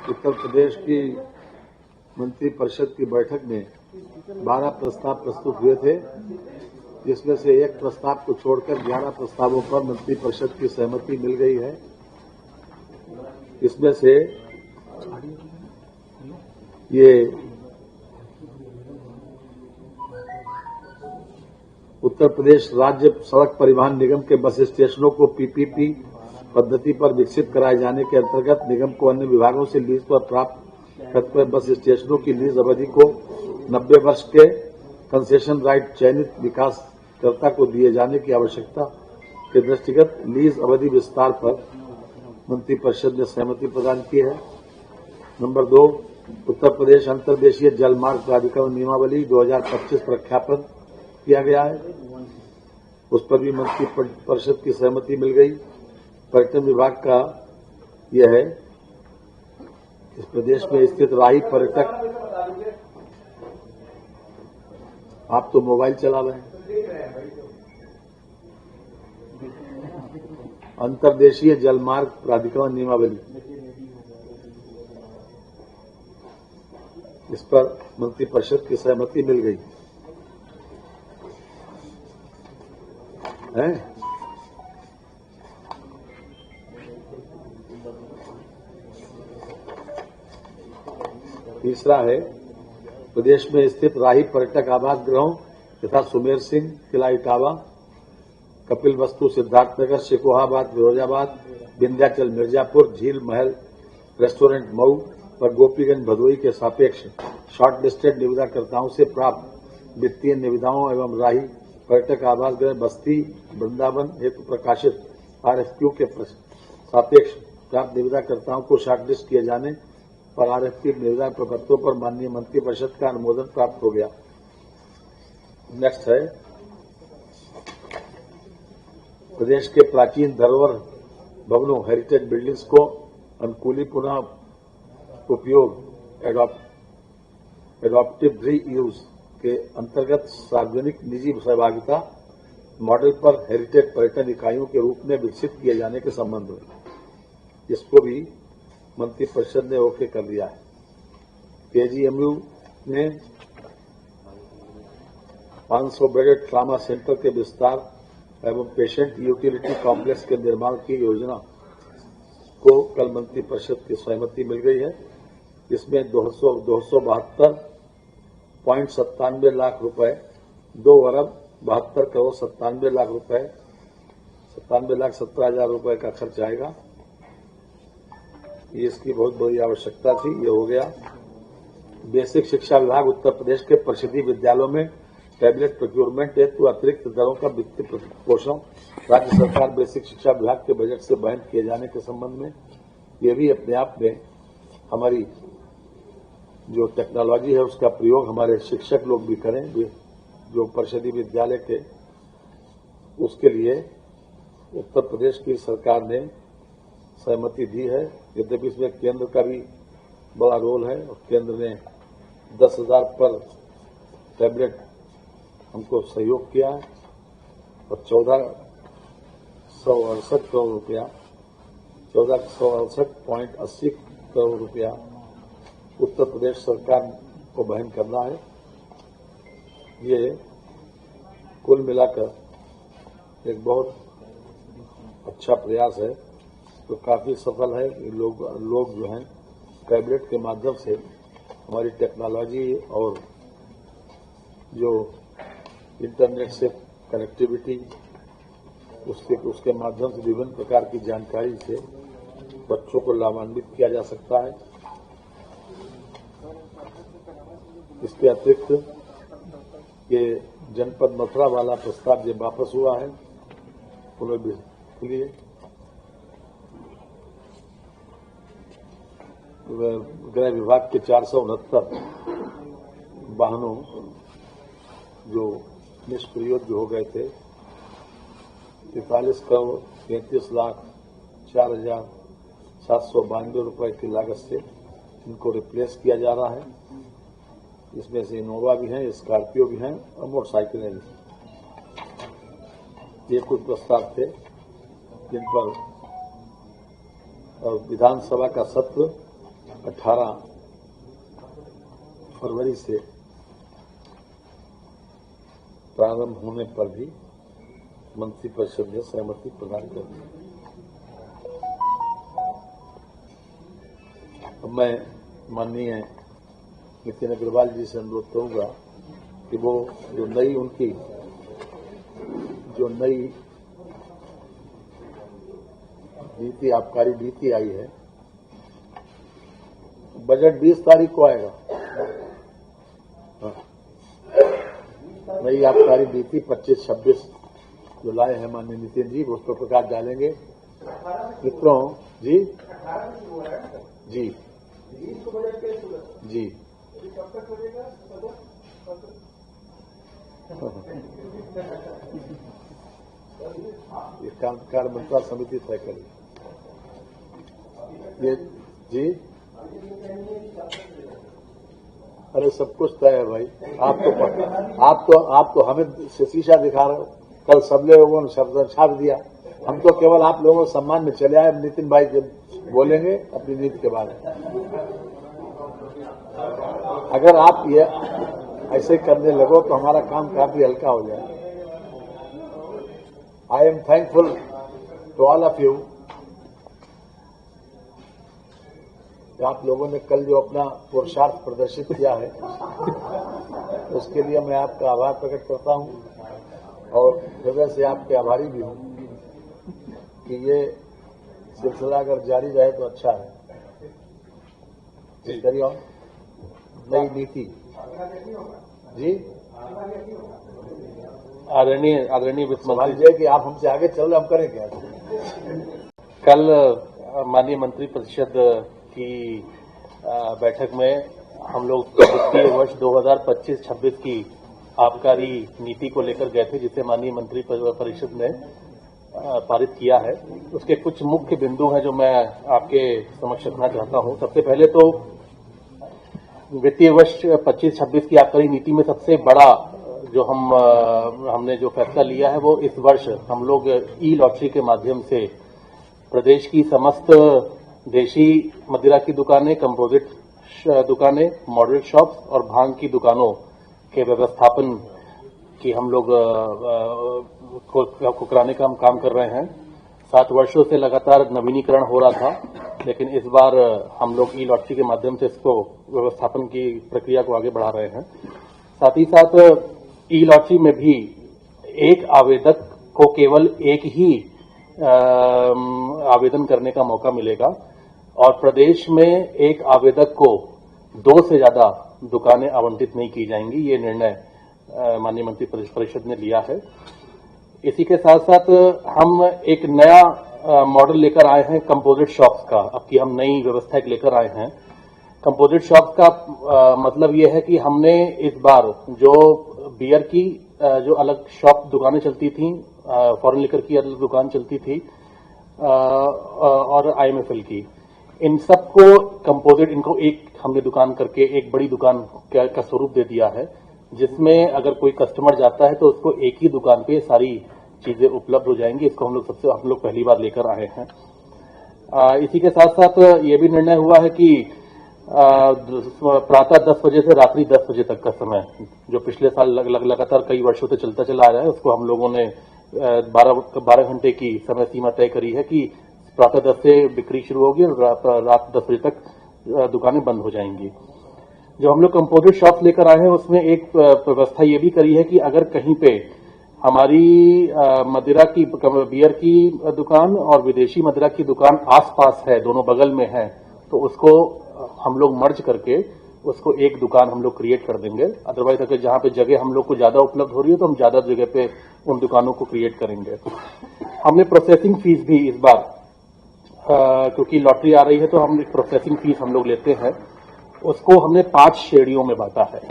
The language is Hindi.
उत्तर प्रदेश की मंत्रिपरिषद की बैठक में 12 प्रस्ताव प्रस्तुत हुए थे, जिसमें से एक प्रस्ताव को छोड़कर 11 प्रस्तावों पर मंत्रिपरिषद की सहमति मिल गई है। इसमें से ये उत्तर प्रदेश राज्य सड़क परिवहन निगम के बस स्टेशनों को पीपीपी पद्धति पर विकसित कराए जाने के अंतर्गत निगम को अन्य विभागों से लीज पर प्राप्त कतिपय बस स्टेशनों की लीज अवधि को 90 वर्ष के कंसेशन राइट चयनित विकासकर्ता को दिए जाने की आवश्यकता के दृष्टिगत लीज अवधि विस्तार पर मंत्रिपरिषद ने सहमति प्रदान की है। नंबर 2, उत्तर प्रदेश अंतर्देशीय जलमार्ग प्राधिकरण नियमावली 2025 प्रख्यापन किया गया है, उस पर भी मंत्रिपरिषद की सहमति मिल गई। पर्यटन विभाग का यह है, इस प्रदेश में स्थित राही पर्यटक, आप तो मोबाइल चला रहे हैं, अंतर्देशीय जलमार्ग प्राधिकरण नियमावली, इस पर मंत्रिपरिषद की सहमति मिल गई है। तीसरा है, प्रदेश में स्थित राही पर्यटक आवास गृहों तथा सुमेर सिंह किला इटावा, कपिल वस्तु सिद्धार्थनगर, शिकोहाबाद फिरोजाबाद, विंध्याचल मिर्जापुर, झील महल रेस्टोरेंट मऊ और गोपीगंज भदोई के सापेक्ष शॉर्ट लिस्टेड निविदाकर्ताओं से प्राप्त वित्तीय निविदाओं एवं राही पर्यटक आवास गृह बस्ती वृंदावन हेतु प्रकाशित आरएफक्यू के सापेक्ष प्राप्त निविदाकर्ताओं को शॉर्टलिस्ट किए जाने और आरएफपी निविदा प्रपत्रों पर माननीय मंत्रिपरिषद का अनुमोदन प्राप्त हो गया। नेक्स्ट है, प्रदेश के प्राचीन धरोहर भवनों हेरिटेज बिल्डिंग्स को अनुकूली पुनः उपयोग एडॉप्टिव री यूज के अंतर्गत सार्वजनिक निजी सहभागिता मॉडल पर हेरिटेज पर्यटन इकाइयों के रूप में विकसित किए जाने के संबंध में इसको भी मंत्रिपरिषद ने ओके कर दिया है। केजीएमयू ने 500 बेडेड ट्रामा सेंटर के विस्तार एवं पेशेंट यूटिलिटी कॉम्प्लेक्स के निर्माण की योजना को कल मंत्रिपरिषद की सहमति मिल गई है। इसमें 272.97 लाख रुपए, 2 अरब 72 करोड़ 97 लाख रुपए, 97,17,000 रुपए का खर्च आएगा। ये इसकी बहुत बड़ी आवश्यकता थी, ये हो गया। बेसिक शिक्षा विभाग उत्तर प्रदेश के परिषदीय विद्यालयों में टैबलेट प्रोक्योरमेंट हेतु अतिरिक्त दरों का वित्तीय पोषण राज्य सरकार बेसिक शिक्षा विभाग के बजट से वहन किए जाने के संबंध में ये भी अपने आप में हमारी जो टेक्नोलॉजी है उसका प्रयोग हमारे शिक्षक लोग भी करें, जो परिषदीय विद्यालय के, उसके लिए उत्तर प्रदेश की सरकार ने सहमति दी है। यद्यपि इसमें केंद्र का भी बड़ा रोल है और केंद्र ने 10,000 पर टैबलेट हमको सहयोग किया है और 1468 करोड़ रुपया 1468.80 करोड़ रुपया उत्तर प्रदेश सरकार को वहन करना है। ये कुल मिलाकर एक बहुत अच्छा प्रयास है, तो काफी सफल है। लोग जो हैं टैबलेट के माध्यम से हमारी टेक्नोलॉजी और जो इंटरनेट से कनेक्टिविटी उसके माध्यम से विभिन्न प्रकार की जानकारी से बच्चों को लाभान्वित किया जा सकता है। इसके अतिरिक्त ये जनपद मथुरा वाला प्रस्ताव जो वापस हुआ है उन्हें लिए गृह विभाग के 469 वाहनों जो निष्प्रयोग हो गए थे, 43 करोड़ 33,04,792 रुपए की लागत से इनको रिप्लेस किया जा रहा है। इसमें से इनोवा भी हैं, स्कॉर्पियो भी हैं और मोटरसाइकिलें भी। ये कुछ प्रस्ताव थे जिन पर विधानसभा का सत्र 18 फरवरी से प्रारंभ होने पर भी मंत्रिपरिषद ने सहमति प्रदान कर दी। अब मैं माननीय नितिन अग्रवाल जी से अनुरोध करूंगा कि वो जो नई नीति आबकारी नीति आई है, बजट 20 तारीख को आएगा। नई आबकारी नीति 25-26 जो लाए हैं माननीय नितिन जी, वो उस पर प्रकाश डालेंगे। मित्रों जी जी जी ये कार्य मंत्रणा समिति तय करेगी। ये जी अरे सब कुछ तय है भाई। आप तो हमें शीशा दिखा रहे हो। कल सब लोगों ने शब्द छाप दिया, हम तो केवल आप लोगों के सम्मान में चले आए। नितिन भाई जब बोलेंगे अपनी नीति के बारे में, अगर आप ये ऐसे करने लगो तो हमारा काम काफी हल्का हो जाए। I am thankful to all of you. आप लोगों ने कल जो अपना पुरुषार्थ प्रदर्शित किया है उसके लिए मैं आपका आभार प्रकट करता हूं और हृदय से आपके आभारी भी हूं कि ये सिलसिला अगर जारी रहे तो अच्छा है। करिए नई नीति जी। आदरणीय वित्त मंत्री जी कि आप हमसे आगे चल रहे, हम करें क्या? कल माननीय मंत्री परिषद की बैठक में हम लोग वित्तीय वर्ष 2025-26 की आबकारी नीति को लेकर गए थे, जिसे माननीय मंत्री परिषद ने पारित किया है। उसके कुछ मुख्य बिंदु हैं जो मैं आपके समक्ष रखना चाहता हूं। सबसे पहले तो वित्तीय वर्ष 25-26 की आबकारी नीति में सबसे बड़ा जो हमने जो फैसला लिया है वो इस वर्ष हम लोग ई लॉटरी के माध्यम से प्रदेश की समस्त देशी मदिरा की दुकानें, कंपोजिट दुकानें, मॉडरेट शॉप्स और भांग की दुकानों के व्यवस्थापन की हम लोग को कराने का हम काम कर रहे हैं। 7 वर्षों से लगातार नवीनीकरण हो रहा था, लेकिन इस बार हम लोग ई लॉटरी के माध्यम से इसको व्यवस्थापन की प्रक्रिया को आगे बढ़ा रहे हैं। साथ ही साथ ई लॉटरी में भी एक आवेदक को केवल एक ही आवेदन करने का मौका मिलेगा और प्रदेश में एक आवेदक को 2 से ज्यादा दुकानें आवंटित नहीं की जाएंगी। ये निर्णय माननीय मंत्री परिषद ने लिया है। इसी के साथ साथ हम एक नया मॉडल लेकर आए हैं कंपोजिट शॉप्स का। अब की हम नई व्यवस्था एक लेकर आए हैं। कंपोजिट शॉप्स का मतलब यह है कि हमने इस बार जो बियर की जो अलग शॉप दुकानें चलती थी, फॉरेन लिकर की अलग दुकान चलती थी और IMFL की, इन सबको कंपोजिट, इनको एक हमने दुकान करके एक बड़ी दुकान का स्वरूप दे दिया है, जिसमें अगर कोई कस्टमर जाता है तो उसको एक ही दुकान पे सारी चीजें उपलब्ध हो जाएंगी। इसको हम लोग पहली बार लेकर आए हैं। इसी के साथ साथ ये भी निर्णय हुआ है कि प्रातः 10 बजे से रात्रि 10 बजे तक का समय, जो पिछले साल लगातार कई वर्षों से चलता चला आ रहा है, उसको हम लोगों ने 12 घंटे की समय सीमा तय करी है कि प्रातः 10 से बिक्री शुरू होगी और रात 10 बजे तक दुकानें बंद हो जाएंगी। जो हम लोग कंपोजिट शॉप्स लेकर आए हैं उसमें एक व्यवस्था ये भी करी है कि अगर कहीं पे हमारी मदिरा की, बियर की दुकान और विदेशी मदिरा की दुकान आसपास है, दोनों बगल में है, तो उसको हम लोग मर्ज करके उसको एक दुकान हम लोग क्रिएट कर देंगे। अदरवाइज अगर जहां पे जगह हम लोग को ज्यादा उपलब्ध हो रही है तो हम ज्यादा जगह पे उन दुकानों को क्रिएट करेंगे। हमने प्रोसेसिंग फीस भी इस बार क्योंकि लॉटरी आ रही है तो हम प्रोसेसिंग फीस हम लोग लेते हैं, उसको हमने 5 श्रेणियों में बांटा है।